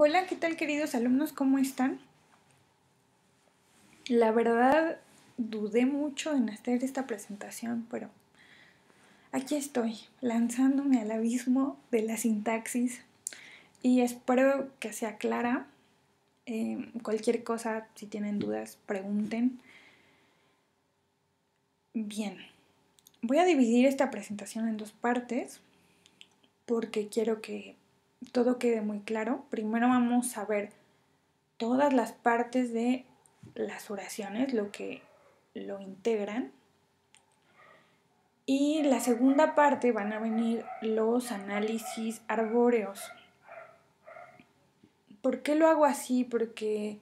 Hola, ¿qué tal queridos alumnos? ¿Cómo están? La verdad, dudé mucho en hacer esta presentación, pero aquí estoy, lanzándome al abismo de la sintaxis y espero que sea clara. Cualquier cosa, si tienen dudas, pregunten. Bien, voy a dividir esta presentación en dos partes porque quiero que todo quede muy claro. Primero vamos a ver todas las partes de las oraciones, lo que lo integran. Y la segunda parte van a venir los análisis arbóreos. ¿Por qué lo hago así? Porque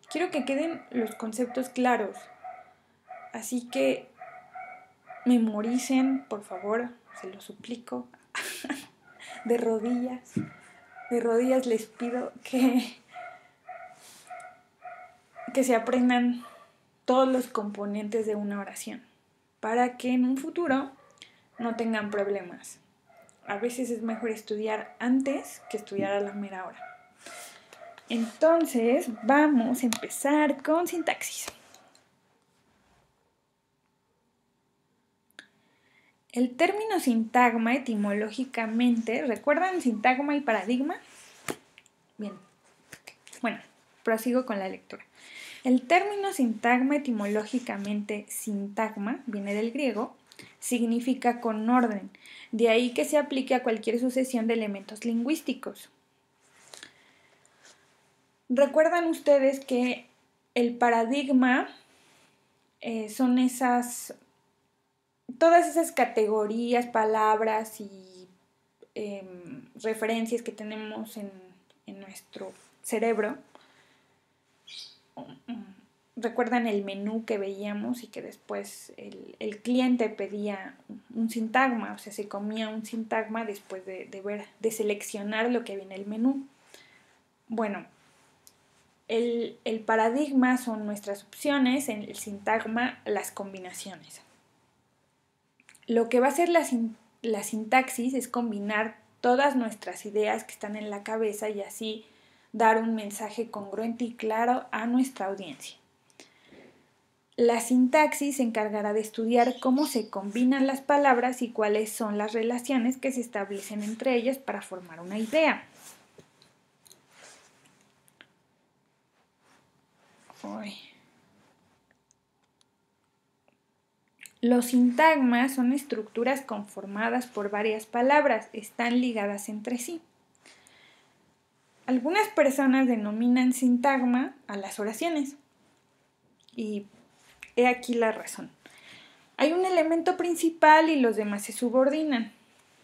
quiero que queden los conceptos claros. Así que memoricen, por favor, se lo suplico, de rodillas. De rodillas les pido que se aprendan todos los componentes de una oración para que en un futuro no tengan problemas. A veces es mejor estudiar antes que estudiar a la mera hora. Entonces vamos a empezar con sintaxis. El término sintagma etimológicamente, ¿recuerdan sintagma y paradigma? Bien, bueno, prosigo con la lectura. El término sintagma etimológicamente sintagma viene del griego, significa con orden, de ahí que se aplique a cualquier sucesión de elementos lingüísticos. ¿Recuerdan ustedes que el paradigma son todas esas categorías, palabras y referencias que tenemos en nuestro cerebro? ¿Recuerdan el menú que veíamos y que después el cliente pedía un sintagma? O sea, se comía un sintagma después de seleccionar lo que había en el menú. Bueno, el paradigma son nuestras opciones, en el sintagma las combinaciones. Lo que va a hacer la sintaxis es combinar todas nuestras ideas que están en la cabeza y así dar un mensaje congruente y claro a nuestra audiencia. La sintaxis se encargará de estudiar cómo se combinan las palabras y cuáles son las relaciones que se establecen entre ellas para formar una idea. Los sintagmas son estructuras conformadas por varias palabras, están ligadas entre sí. Algunas personas denominan sintagma a las oraciones y he aquí la razón. Hay un elemento principal y los demás se subordinan.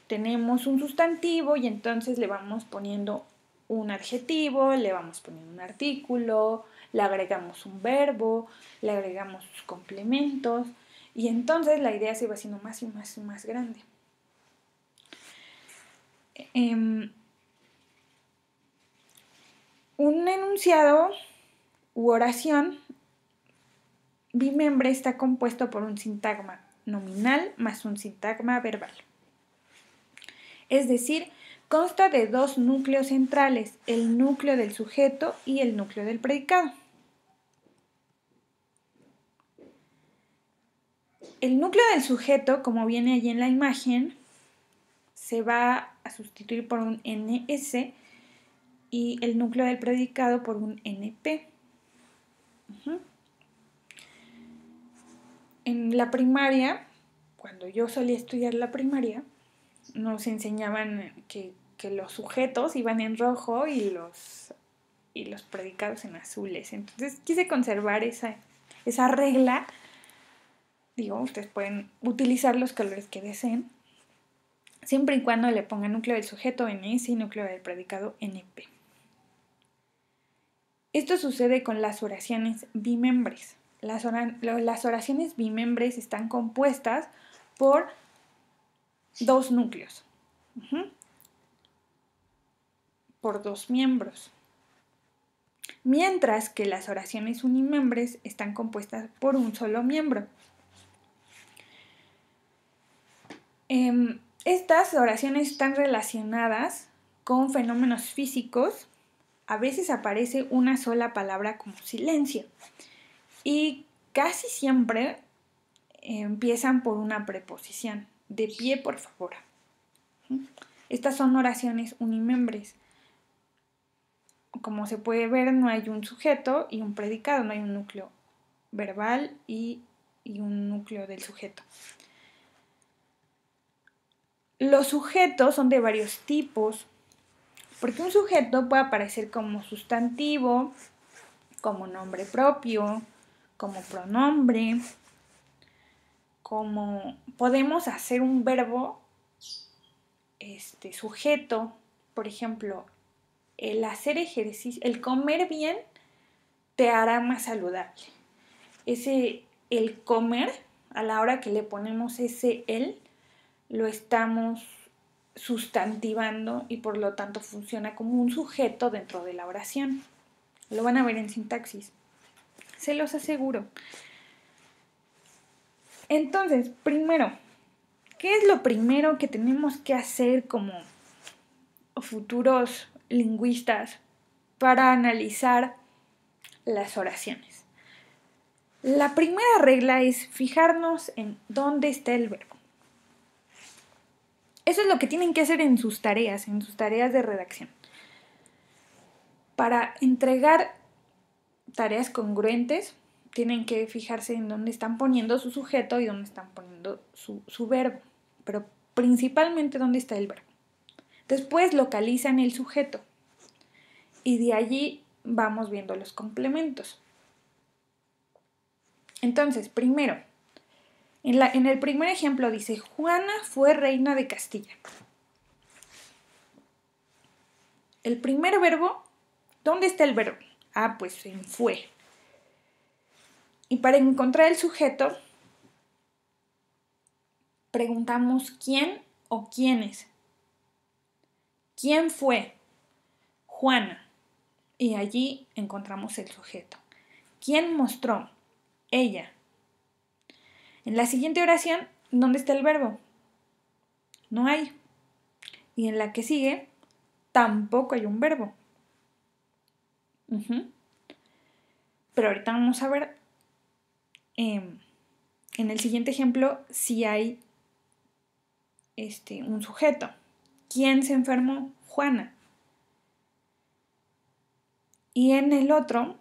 Tenemos un sustantivo y entonces le vamos poniendo un adjetivo, le vamos poniendo un artículo, le agregamos un verbo, le agregamos sus complementos y entonces la idea se va haciendo más y más y más grande. Un enunciado u oración bimembre está compuesto por un sintagma nominal más un sintagma verbal. Es decir, consta de dos núcleos centrales, el núcleo del sujeto y el núcleo del predicado. El núcleo del sujeto, como viene allí en la imagen, se va a sustituir por un NS y el núcleo del predicado por un NP. En la primaria, cuando yo solía estudiar la primaria, nos enseñaban que los sujetos iban en rojo y los predicados en azules. Entonces quise conservar esa regla. Digo, ustedes pueden utilizar los colores que deseen, siempre y cuando le pongan núcleo del sujeto NS y núcleo del predicado NP. Esto sucede con las oraciones bimembres. Las oraciones bimembres están compuestas por dos núcleos, por dos miembros, mientras que las oraciones unimembres están compuestas por un solo miembro. Estas oraciones están relacionadas con fenómenos físicos a veces aparece una sola palabra como silencio. Y casi siempre empiezan por una preposición. De pie, por favor. Estas son oraciones unimembres. Como se puede ver, no hay un sujeto y un predicado, no hay un núcleo verbal y un núcleo del sujeto. Los sujetos son de varios tipos, porque un sujeto puede aparecer como sustantivo, como nombre propio, como pronombre, como podemos hacer un verbo sujeto, por ejemplo, el hacer ejercicio, el comer bien te hará más saludable. El comer, a la hora que le ponemos ese el, lo estamos sustantivando y por lo tanto funciona como un sujeto dentro de la oración. Lo van a ver en sintaxis, se los aseguro. Entonces, primero, ¿qué es lo primero que tenemos que hacer como futuros lingüistas para analizar las oraciones? La primera regla es fijarnos en dónde está el verbo. Eso es lo que tienen que hacer en sus tareas de redacción. Para entregar tareas congruentes, tienen que fijarse en dónde están poniendo su sujeto y dónde están poniendo su verbo, pero principalmente dónde está el verbo. Después localizan el sujeto y de allí vamos viendo los complementos. Entonces, primero, en el primer ejemplo dice, Juana fue reina de Castilla. El primer verbo, ¿dónde está el verbo? Ah, pues en fue. Y para encontrar el sujeto, preguntamos quién o quiénes. ¿Quién fue? Juana. Y allí encontramos el sujeto. ¿Quién mostró? Ella. En la siguiente oración, ¿dónde está el verbo? No hay. Y en la que sigue, tampoco hay un verbo. Pero ahorita vamos a ver en el siguiente ejemplo si hay un sujeto. ¿Quién se enfermó? Juana. Y en el otro,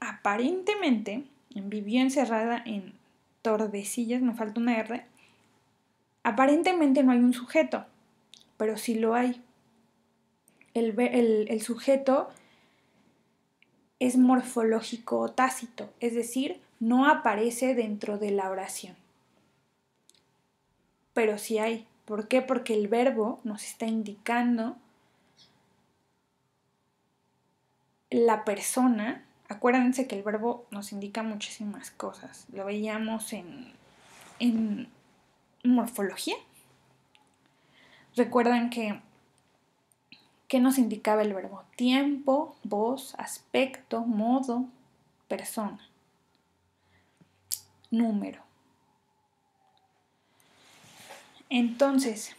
aparentemente, vivió encerrada en Tordesillas, me falta una R, aparentemente no hay un sujeto, pero sí lo hay. El sujeto es morfológico tácito, es decir, no aparece dentro de la oración. Pero sí hay. ¿Por qué? Porque el verbo nos está indicando la persona. Acuérdense que el verbo nos indica muchísimas cosas. Lo veíamos en morfología. Recuerdan que ¿qué nos indicaba el verbo? Tiempo, voz, aspecto, modo, persona, número. Entonces,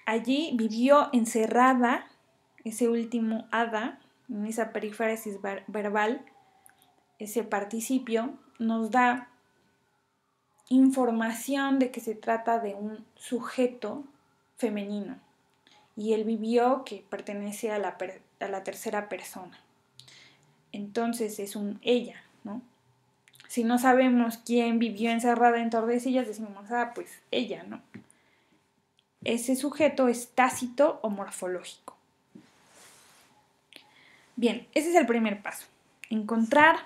allí vivió encerrada, ese último hada, en esa perífrasis verbal, ese participio, nos da información de que se trata de un sujeto femenino. Y él vivió que pertenece a la tercera persona. Entonces es un ella, ¿no? Si no sabemos quién vivió encerrada en Tordesillas, decimos, pues ella, ¿no? Ese sujeto es tácito o morfológico. Bien, ese es el primer paso. Encontrar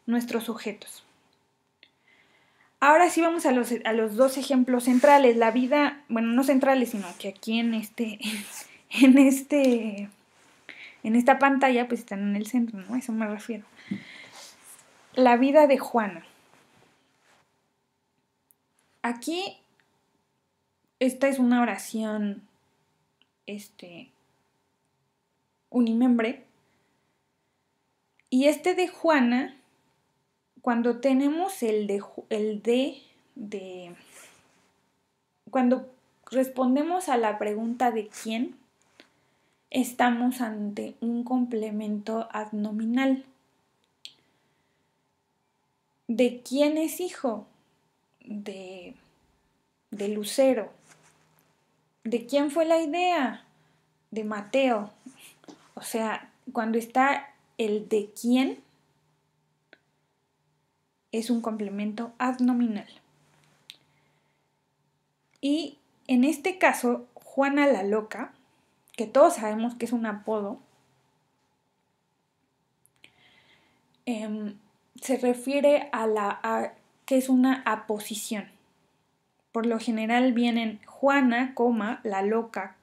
nuestros sujetos. Ahora sí vamos a los dos ejemplos centrales. La vida, bueno, no centrales, sino que aquí en esta pantalla, pues están en el centro, ¿no? A eso me refiero. La vida de Juana. Aquí, esta es una oración, unimembre. Y de Juana, cuando tenemos cuando respondemos a la pregunta de quién, estamos ante un complemento adnominal. ¿De quién es hijo? De Lucero. ¿De quién fue la idea? De Mateo. O sea, cuando está el de quién, es un complemento adnominal. Y en este caso, Juana la Loca, que todos sabemos que es un apodo, se refiere a que es una aposición. Por lo general vienen Juana, la loca,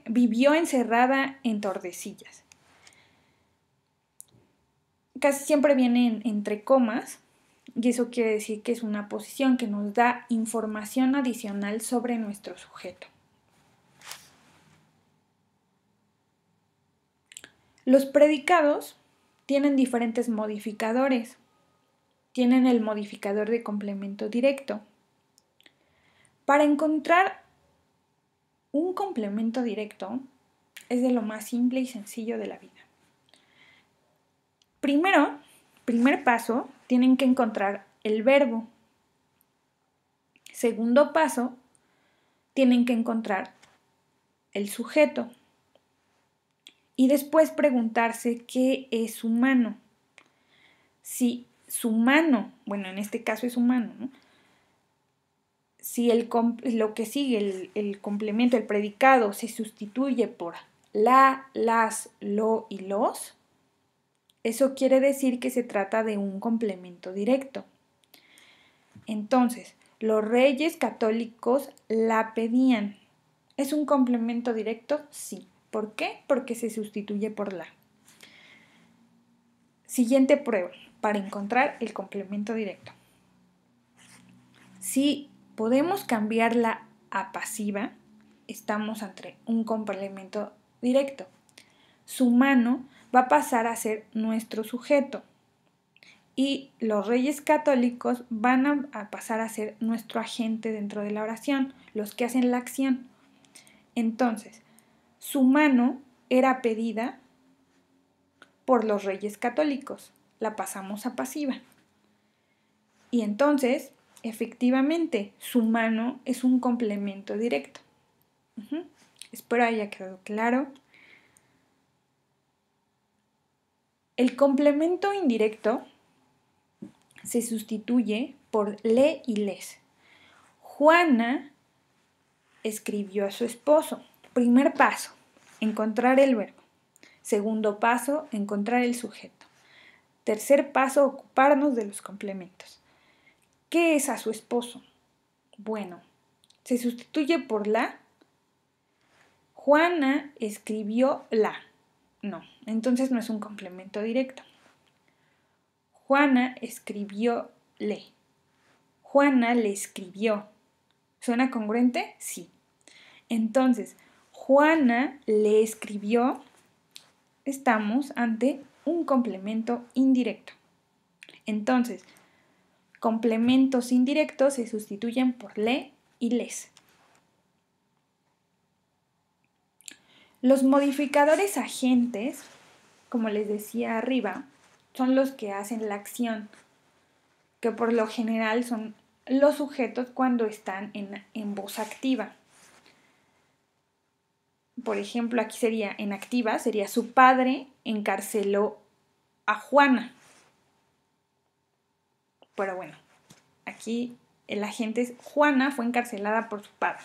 vivió encerrada en Tordesillas. Casi siempre vienen entre comas, y eso quiere decir que es una posición que nos da información adicional sobre nuestro sujeto. Los predicados tienen diferentes modificadores. Tienen el modificador de complemento directo. Para encontrar un complemento directo es de lo más simple y sencillo de la vida. Primer paso, tienen que encontrar el verbo. Segundo paso, tienen que encontrar el sujeto. Y después preguntarse qué es humano. Si su mano, bueno, en este caso es humano, ¿no? Si lo que sigue, el complemento, el predicado, se sustituye por la, las, lo y los, eso quiere decir que se trata de un complemento directo. Entonces, los reyes católicos la pedían. ¿Es un complemento directo? Sí. ¿Por qué? Porque se sustituye por la. Siguiente prueba para encontrar el complemento directo. Si podemos cambiarla a pasiva, estamos ante un complemento directo. Su mano va a pasar a ser nuestro sujeto y los reyes católicos van a pasar a ser nuestro agente dentro de la oración, los que hacen la acción. Entonces, su mano era pedida por los reyes católicos, la pasamos a pasiva. Y entonces, efectivamente, su mano es un complemento directo. Espero haya quedado claro. El complemento indirecto se sustituye por le y les. Juana escribió a su esposo. Primer paso, encontrar el verbo. Segundo paso, encontrar el sujeto. Tercer paso, ocuparnos de los complementos. ¿Qué es a su esposo? Bueno, se sustituye por la. Juana escribió la. No, entonces no es un complemento directo. Juana escribió le. Juana le escribió. ¿Suena congruente? Sí. Entonces, Juana le escribió. Estamos ante un complemento indirecto. Entonces, complementos indirectos se sustituyen por le y les. Los modificadores agentes, como les decía arriba, son los que hacen la acción, que por lo general son los sujetos cuando están en voz activa. Por ejemplo, aquí sería en activa, sería su padre encarceló a Juana. Pero bueno, aquí el agente es Juana fue encarcelada por su padre.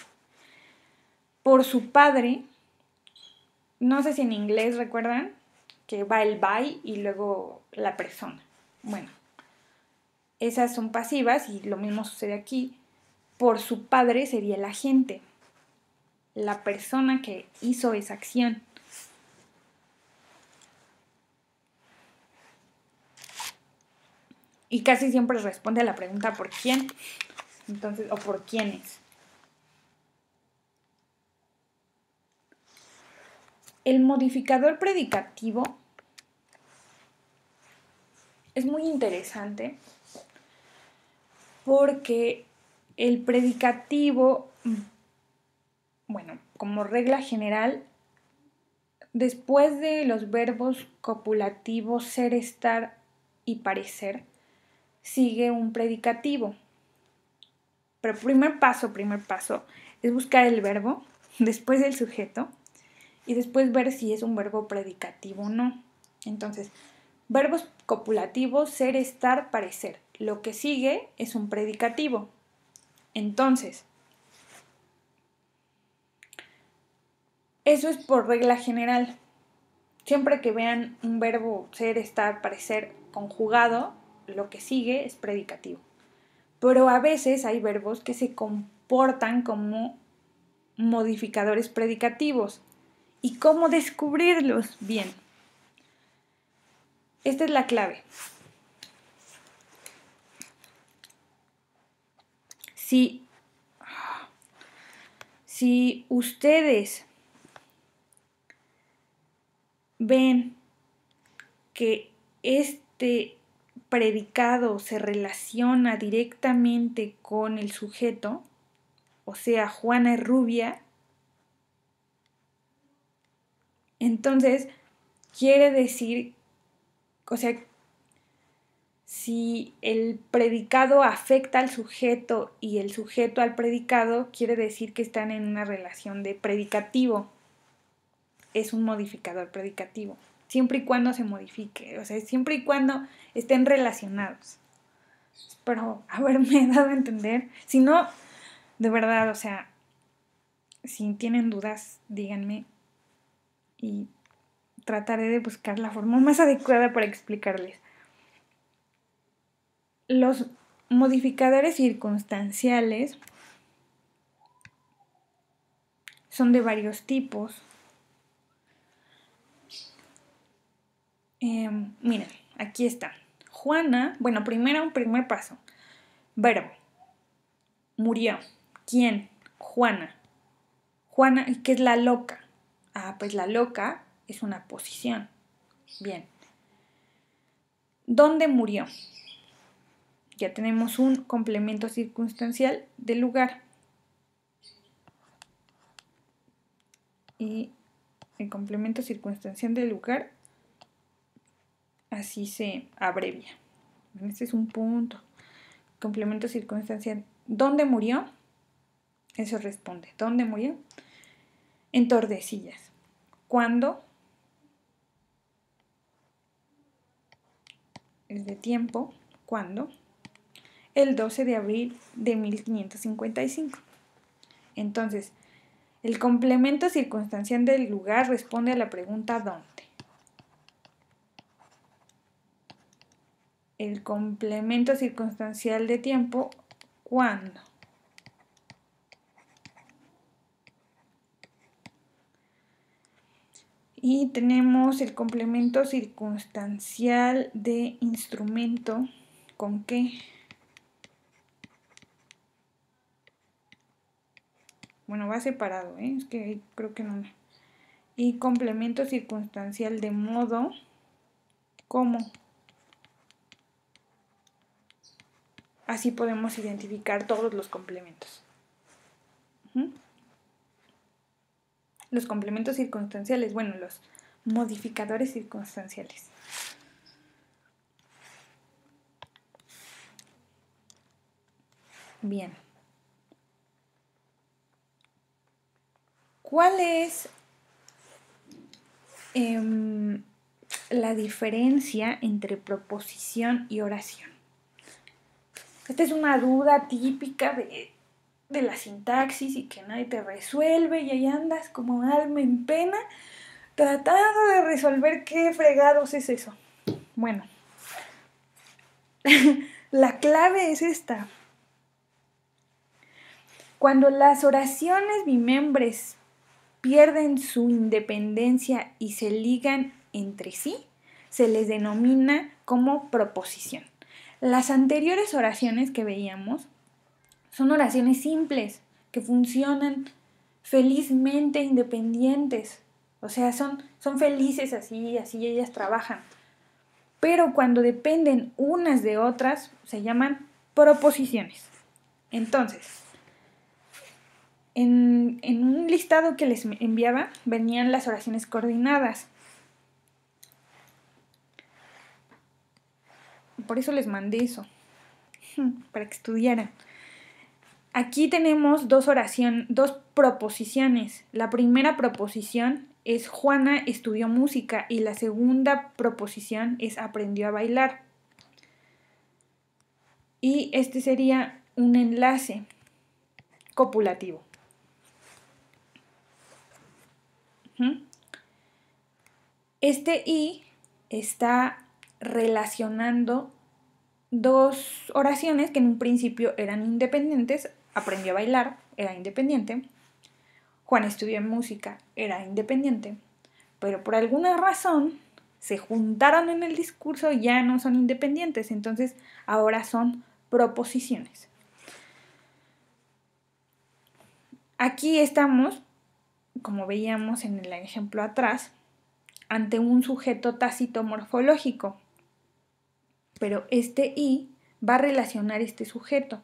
Por su padre, no sé si en inglés recuerdan que va el by y luego la persona. Bueno, esas son pasivas y lo mismo sucede aquí. Por su padre sería el agente, la persona que hizo esa acción. Y casi siempre responde a la pregunta ¿por quién? Entonces, o ¿por quiénes? El modificador predicativo es muy interesante porque el predicativo, bueno, como regla general, después de los verbos copulativos ser, estar y parecer, sigue un predicativo. Pero primer paso es buscar el verbo, después el sujeto y después ver si es un verbo predicativo o no. Entonces, verbos copulativos, ser, estar, parecer. Lo que sigue es un predicativo. Entonces, eso es por regla general. Siempre que vean un verbo ser, estar, parecer conjugado, lo que sigue es predicativo. Pero a veces hay verbos que se comportan como modificadores predicativos. ¿Y cómo descubrirlos? Bien, esta es la clave. Si ustedes ven que este predicado se relaciona directamente con el sujeto, o sea, Juana es rubia, entonces quiere decir, o sea, si el predicado afecta al sujeto y el sujeto al predicado, quiere decir que están en una relación de predicativo. Es un modificador predicativo, siempre y cuando se modifique, o sea, siempre y cuando estén relacionados. Espero haberme dado a entender. Si no, de verdad, o sea, si tienen dudas, díganme y trataré de buscar la forma más adecuada para explicarles. Los modificadores circunstanciales son de varios tipos. Miren, aquí está. Juana, bueno, primero un primer paso. Verbo. Murió. ¿Quién? Juana. Juana, ¿qué es la loca? Ah, pues la loca es una posición. Bien. ¿Dónde murió? Ya tenemos un complemento circunstancial del lugar. Y el complemento circunstancial del lugar, así se abrevia. Este es un punto. Complemento circunstancial. ¿Dónde murió? Eso responde. ¿Dónde murió? En Tordesillas. ¿Cuándo? Es de tiempo. ¿Cuándo? El 12 de abril de 1555. Entonces, el complemento circunstancial del lugar responde a la pregunta ¿dónde? El complemento circunstancial de tiempo, ¿cuándo? Y tenemos el complemento circunstancial de instrumento, ¿con qué? Bueno, va separado, es que creo que no. Y complemento circunstancial de modo, ¿cómo? Así podemos identificar todos los complementos. Los complementos circunstanciales, bueno, los modificadores circunstanciales. Bien. ¿Cuál es la diferencia entre proposición y oración? Esta es una duda típica de la sintaxis y que nadie te resuelve y ahí andas como alma en pena tratando de resolver qué fregados es eso. Bueno, la clave es esta. Cuando las oraciones bimembres pierden su independencia y se ligan entre sí, se les denomina como proposición. Las anteriores oraciones que veíamos son oraciones simples que funcionan felizmente independientes. O sea, son felices así ellas trabajan. Pero cuando dependen unas de otras, se llaman proposiciones. Entonces, En un listado que les enviaba venían las oraciones coordinadas. Por eso les mandé eso, para que estudiaran. Aquí tenemos dos proposiciones. La primera proposición es Juana estudió música y la segunda proposición es aprendió a bailar. Y este sería un enlace copulativo. Este y está relacionando dos oraciones que en un principio eran independientes. Aprendió a bailar, era independiente. Juan estudió música, era independiente. Pero por alguna razón se juntaron en el discurso y ya no son independientes. Entonces ahora son proposiciones. Aquí estamos, como veíamos en el ejemplo atrás, ante un sujeto tácito morfológico. Pero este y va a relacionar este sujeto.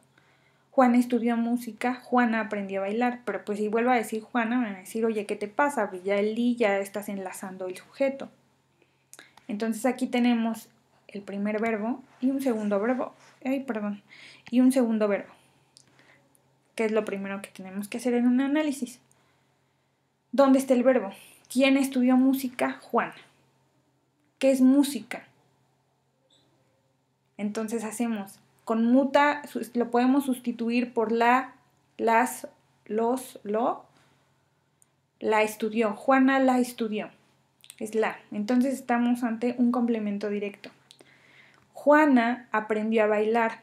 Juana estudió música, Juana aprendió a bailar, pero pues si vuelvo a decir Juana, me van a decir, oye, ¿qué te pasa? Ya el y ya estás enlazando el sujeto. Entonces aquí tenemos el primer verbo y un segundo verbo, y un segundo verbo, que es lo primero que tenemos que hacer en un análisis. ¿Dónde está el verbo? ¿Quién estudió música? Juana. ¿Qué es música? Entonces hacemos con muta, lo podemos sustituir por la, las, los, lo. La estudió, Juana la estudió. Es la. Entonces estamos ante un complemento directo. Juana aprendió a bailar.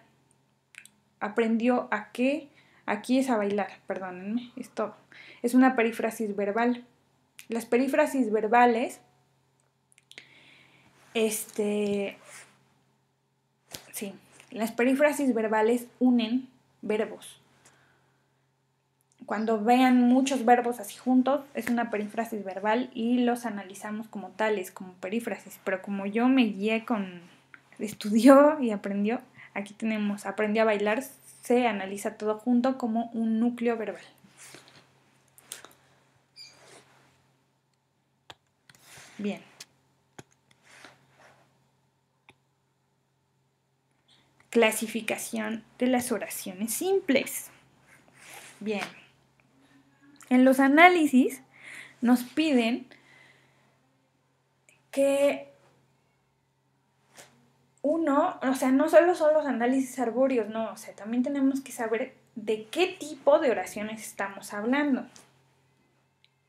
¿Aprendió a qué? Aquí es a bailar, perdónenme, esto es una perífrasis verbal. Las perífrasis verbales, las perífrasis verbales unen verbos. Cuando vean muchos verbos así juntos, es una perífrasis verbal y los analizamos como tales, como perífrasis. Pero como yo me guié estudió y aprendió, aquí tenemos aprendió a bailar, se analiza todo junto como un núcleo verbal. Bien. Clasificación de las oraciones simples. Bien. En los análisis nos piden que no solo son los análisis arbóreos, no, también tenemos que saber de qué tipo de oraciones estamos hablando.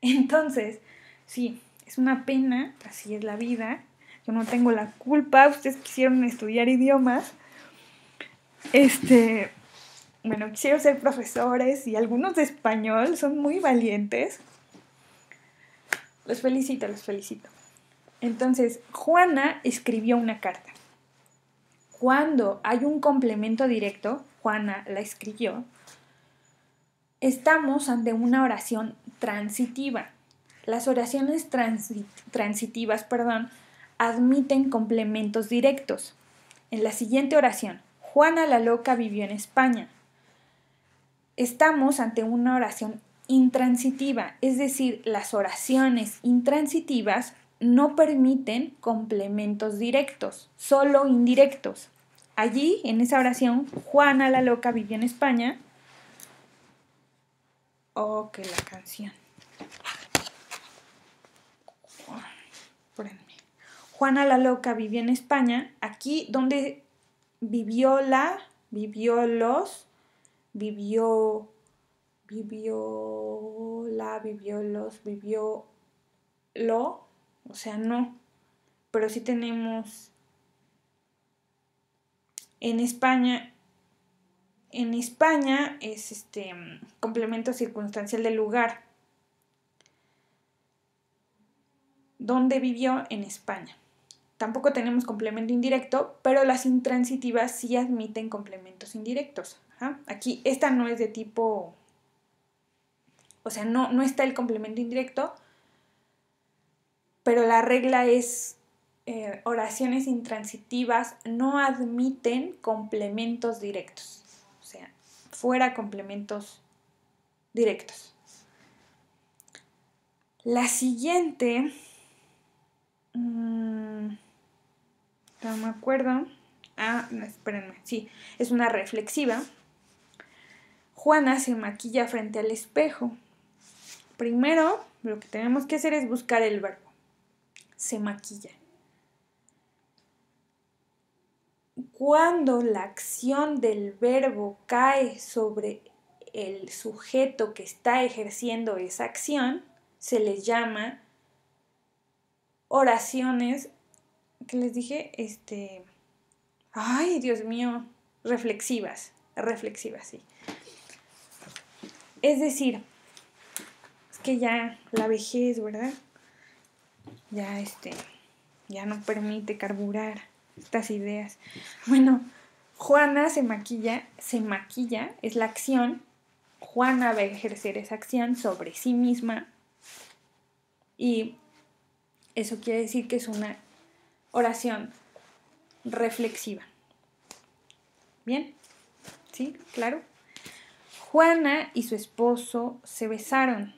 Entonces, sí, es una pena, así es la vida, yo no tengo la culpa, ustedes quisieron estudiar idiomas, quisieron ser profesores y algunos de español son muy valientes. Los felicito. Entonces, Juana escribió una carta. Cuando hay un complemento directo, Juana la escribió, estamos ante una oración transitiva. Las oraciones transitivas, admiten complementos directos. En la siguiente oración, Juana la loca vivió en España. Estamos ante una oración intransitiva, es decir, las oraciones intransitivas no permiten complementos directos, solo indirectos. Allí, en esa oración, Juana la loca vivió en España. Oh, que la canción. Espérenme. Juana la loca vivió en España. Aquí donde vivió la, vivió los, vivió la, vivió los, vivió lo, o sea, no. Pero sí tenemos en España es complemento circunstancial del lugar. ¿Dónde vivió? En España. Tampoco tenemos complemento indirecto, pero las intransitivas sí admiten complementos indirectos. Ajá. Aquí esta no es de tipo, o sea, no está el complemento indirecto, pero la regla es oraciones intransitivas no admiten complementos directos. O sea, fuera complementos directos. La siguiente, no me acuerdo. No, espérenme, sí, es una reflexiva. Juana se maquilla frente al espejo. Primero, lo que tenemos que hacer es buscar el verbo. Se maquilla. Cuando la acción del verbo cae sobre el sujeto que está ejerciendo esa acción, se les llama oraciones, ¿qué les dije? Ay, Dios mío, reflexivas, sí. Es decir, es que ya la vejez, ¿verdad? Ya no permite carburar estas ideas. Bueno, Juana se maquilla, es la acción. Juana va a ejercer esa acción sobre sí misma y eso quiere decir que es una oración reflexiva. ¿Bien? ¿Sí? ¿Claro? Juana y su esposo se besaron.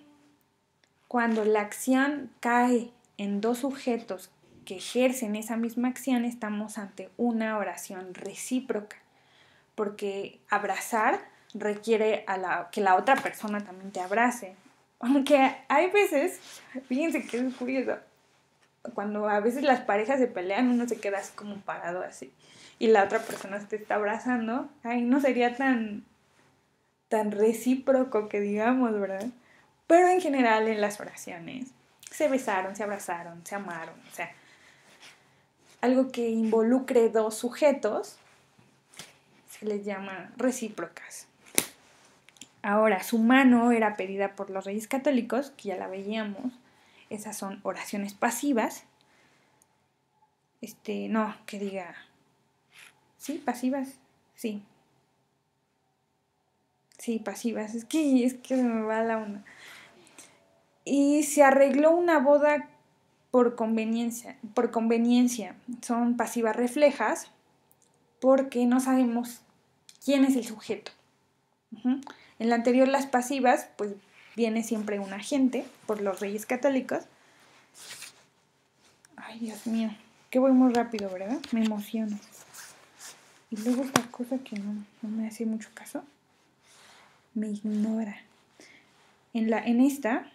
Cuando la acción cae en dos sujetos que ejercen esa misma acción, estamos ante una oración recíproca, porque abrazar requiere que la otra persona también te abrace. Aunque hay veces, fíjense que es curioso, cuando a veces las parejas se pelean, uno se queda así como parado así, y la otra persona te está abrazando, no sería tan recíproco que digamos, ¿verdad? Pero en general en las oraciones se besaron, se abrazaron, se amaron, o sea, algo que involucre dos sujetos se les llama recíprocas. Ahora, su mano era pedida por los reyes católicos, que ya la veíamos, esas son oraciones pasivas. No, que diga, ¿sí? Pasivas, sí. Sí, pasivas, es que se me va la onda. Y se arregló una boda por conveniencia, son pasivas reflejas porque no sabemos quién es el sujeto. En la anterior, las pasivas, pues viene siempre un agente por los reyes católicos. Ay, Dios mío, que voy muy rápido, ¿verdad? Me emociono. Y luego esta cosa que no me hace mucho caso, me ignora. En esta,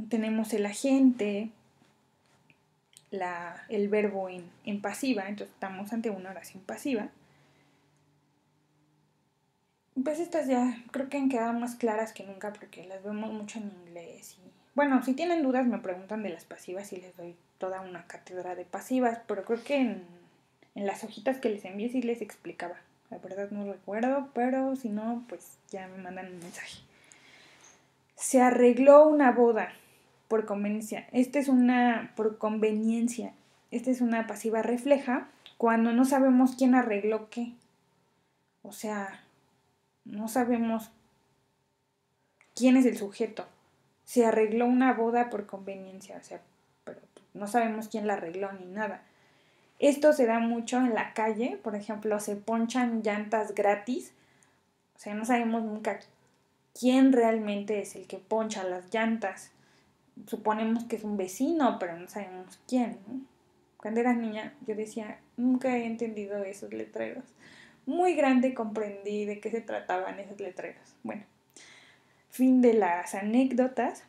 tenemos el agente, el verbo en pasiva, entonces estamos ante una oración pasiva. Pues estas ya creo que han quedado más claras que nunca porque las vemos mucho en inglés. Bueno, si tienen dudas me preguntan de las pasivas y les doy toda una cátedra de pasivas, pero creo que en las hojitas que les envié sí les explicaba. La verdad no recuerdo, pero si no, pues ya me mandan un mensaje. Se arregló una boda por conveniencia. Por conveniencia. Esta es una pasiva refleja cuando no sabemos quién arregló qué. O sea, no sabemos quién es el sujeto. Se arregló una boda por conveniencia, o sea, pero no sabemos quién la arregló ni nada. Esto se da mucho en la calle, por ejemplo, se ponchan llantas gratis, o sea, no sabemos nunca quién realmente es el que poncha las llantas. Suponemos que es un vecino, pero no sabemos quién, ¿no? Cuando era niña yo decía, nunca he entendido esos letreros. Muy grande comprendí de qué se trataban esos letreros. Bueno, fin de las anécdotas.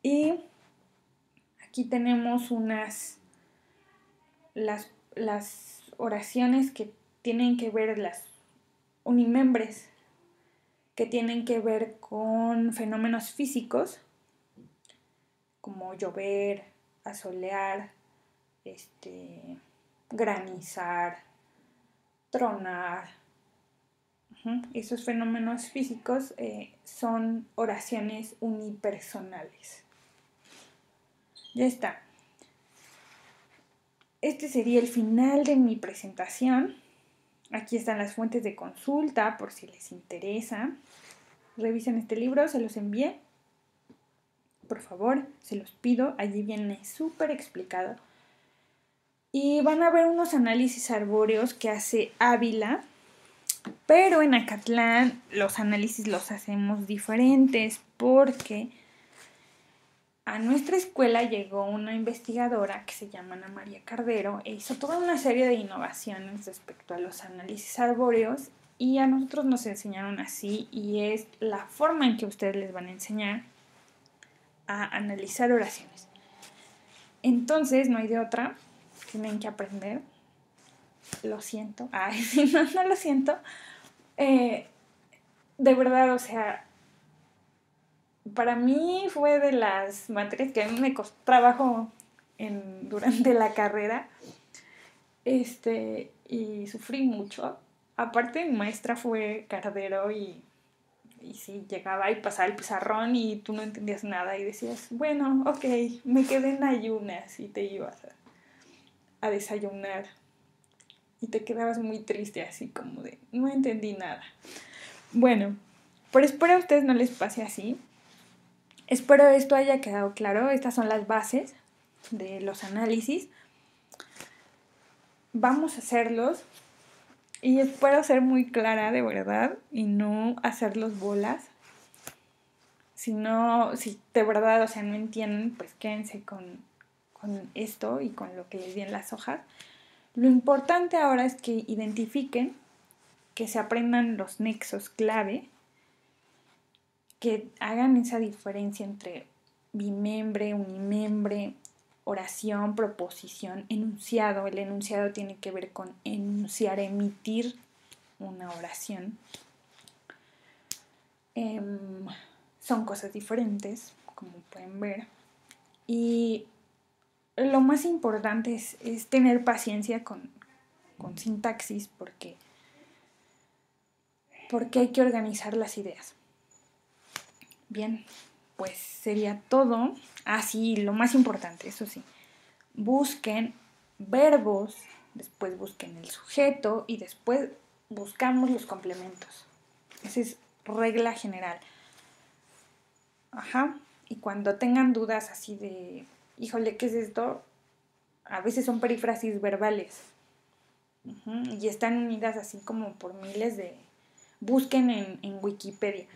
Y aquí tenemos las oraciones que tienen que ver, las unimembres, que tienen que ver con fenómenos físicos, como llover, asolear, granizar, tronar. Esos fenómenos físicos son oraciones unipersonales. Ya está. Este sería el final de mi presentación. Aquí están las fuentes de consulta por si les interesa. Revisen este libro, se los envié. Por favor, se los pido. Allí viene súper explicado. Y van a ver unos análisis arbóreos que hace Ávila Pero en Acatlán los análisis los hacemos diferentes porque a nuestra escuela llegó una investigadora que se llama Ana María Cardero e hizo toda una serie de innovaciones respecto a los análisis arbóreos y a nosotros nos enseñaron así y es la forma en que ustedes les van a enseñar a analizar oraciones. Entonces no hay de otra, tienen que aprender. Lo siento, ay, no lo siento. De verdad, o sea, para mí fue de las materias que a mí me costó trabajo durante la carrera. Y sufrí mucho. Aparte, mi maestra fue Cardero y sí, llegaba y pasaba el pizarrón y tú no entendías nada y decías, bueno, ok, me quedé en ayunas y te ibas a desayunar y te quedabas muy triste así como de, no entendí nada. Bueno, pero espero a ustedes no les pase así. Espero esto haya quedado claro. Estas son las bases de los análisis. Vamos a hacerlos y espero ser muy clara de verdad y no hacerlos bolas. Si de verdad, o sea, no entienden, pues quédense con esto y con lo que les di en las hojas. Lo importante ahora es que identifiquen, que se aprendan los nexos clave, que hagan esa diferencia entre bimembre, unimembre, oración, proposición, enunciado. El enunciado tiene que ver con enunciar, emitir una oración. Son cosas diferentes, como pueden ver. Y lo más importante es tener paciencia con sintaxis porque hay que organizar las ideas. Bien, pues sería todo. Sí, lo más importante, eso sí. Busquen verbos, después busquen el sujeto y después buscamos los complementos. Esa es regla general. Y cuando tengan dudas así de, híjole, ¿qué es esto? A veces son perífrasis verbales. Y están unidas así como por miles de... Busquen en Wikipedia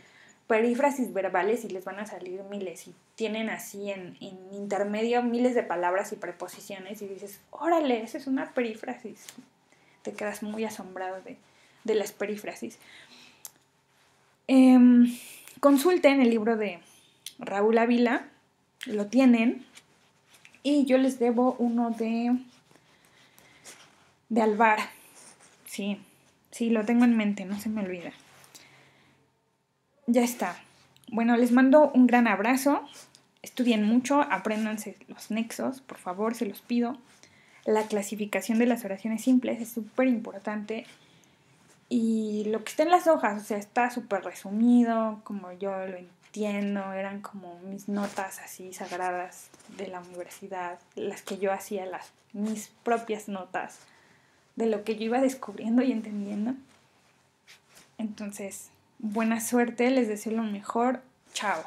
perífrasis verbales y les van a salir miles. Y tienen así en intermedio miles de palabras y preposiciones y dices, órale, esa es una perífrasis. Te quedas muy asombrado de las perífrasis. Consulten el libro de Raúl Ávila, lo tienen. Y yo les debo uno de Alvar. Sí, lo tengo en mente, no se me olvida. Ya está. Bueno, les mando un gran abrazo. Estudien mucho, apréndanse los nexos, por favor, se los pido. La clasificación de las oraciones simples es súper importante. Y lo que está en las hojas, o sea, está súper resumido, como yo lo entiendo, eran como mis notas así sagradas de la universidad, las que yo hacía, mis propias notas de lo que yo iba descubriendo y entendiendo. Entonces, buena suerte, les deseo lo mejor. Chao.